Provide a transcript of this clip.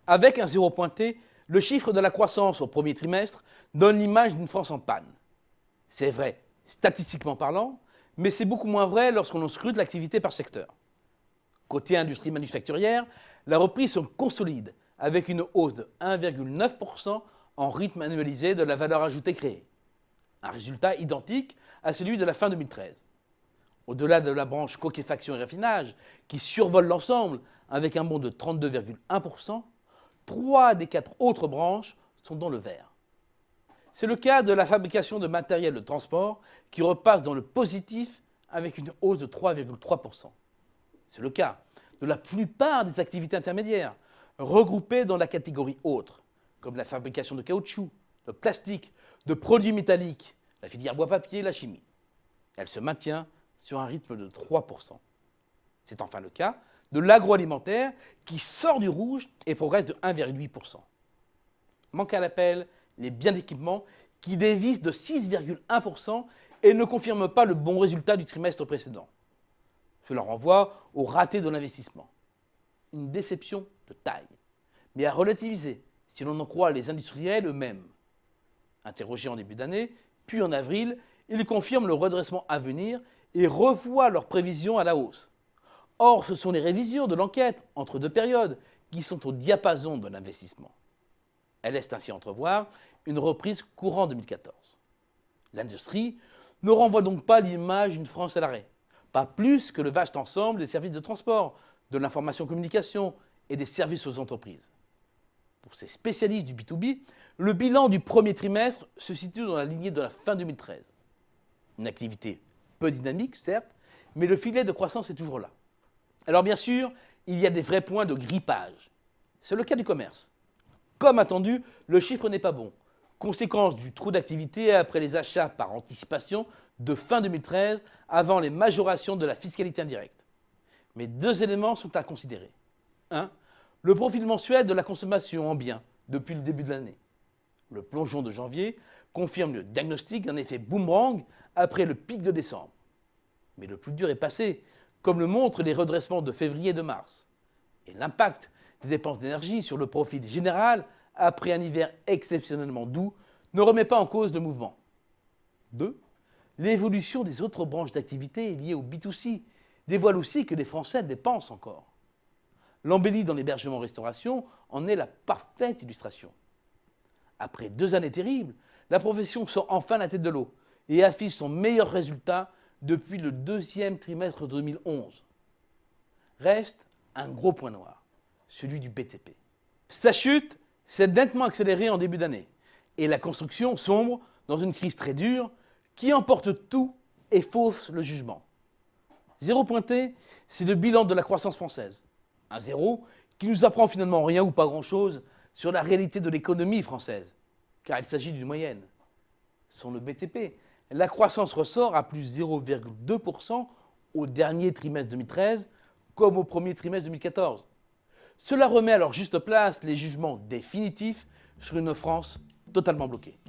Avec un zéro pointé, le chiffre de la croissance au premier trimestre donne l'image d'une France en panne. C'est vrai, statistiquement parlant, mais c'est beaucoup moins vrai lorsque l'on scrute l'activité par secteur. Côté industrie manufacturière, la reprise se consolide avec une hausse de 1,9% en rythme annualisé de la valeur ajoutée créée. Un résultat identique à celui de la fin 2013. Au-delà de la branche coquéfaction et raffinage, qui survole l'ensemble avec un bond de 32,1%, 3 des 4 autres branches sont dans le vert. C'est le cas de la fabrication de matériel de transport qui repasse dans le positif avec une hausse de 3,3%. C'est le cas de la plupart des activités intermédiaires, regroupées dans la catégorie autres, comme la fabrication de caoutchouc, de plastique, de produits métalliques, la filière bois-papier et la chimie. Elle se maintient sur un rythme de 3%. C'est enfin le cas de l'agroalimentaire qui sort du rouge et progresse de 1,8%. Manque à l'appel les biens d'équipement qui dévissent de 6,1% et ne confirment pas le bon résultat du trimestre précédent. Cela renvoie au raté de l'investissement. Une déception de taille, mais à relativiser si l'on en croit les industriels eux-mêmes. Interrogés en début d'année, puis en avril, ils confirment le redressement à venir et revoient leurs prévisions à la hausse. Or, ce sont les révisions de l'enquête entre deux périodes qui sont au diapason de l'investissement. Elle laisse ainsi entrevoir une reprise courant 2014. L'industrie ne renvoie donc pas l'image d'une France à l'arrêt, pas plus que le vaste ensemble des services de transport, de l'information-communication et des services aux entreprises. Pour ces spécialistes du B2B, le bilan du premier trimestre se situe dans la lignée de la fin 2013. Une activité peu dynamique, certes, mais le filet de croissance est toujours là. Alors bien sûr, il y a des vrais points de grippage. C'est le cas du commerce. Comme attendu, le chiffre n'est pas bon, conséquence du trou d'activité après les achats par anticipation de fin 2013 avant les majorations de la fiscalité indirecte. Mais deux éléments sont à considérer. 1. Le profil mensuel de la consommation en biens depuis le début de l'année. Le plongeon de janvier confirme le diagnostic d'un effet boomerang après le pic de décembre. Mais le plus dur est passé, comme le montrent les redressements de février et de mars. Et l'impact des dépenses d'énergie sur le profil général après un hiver exceptionnellement doux ne remet pas en cause le mouvement. 2. L'évolution des autres branches d'activité liées au B2C dévoile aussi que les Français dépensent encore. L'embellie dans l'hébergement-restauration en est la parfaite illustration. Après 2 années terribles, la profession sort enfin la tête de l'eau et affiche son meilleur résultat depuis le 2e trimestre 2011. Reste un gros point noir, celui du BTP. Sa chute s'est nettement accélérée en début d'année et la construction sombre dans une crise très dure qui emporte tout et fausse le jugement. Zéro pointé, c'est le bilan de la croissance française. Un zéro qui nous apprend finalement rien ou pas grand-chose sur la réalité de l'économie française, car il s'agit d'une moyenne. Sur le BTP, la croissance ressort à plus 0,2% au dernier trimestre 2013, comme au premier trimestre 2014. Cela remet à leur juste place les jugements définitifs sur une France totalement bloquée.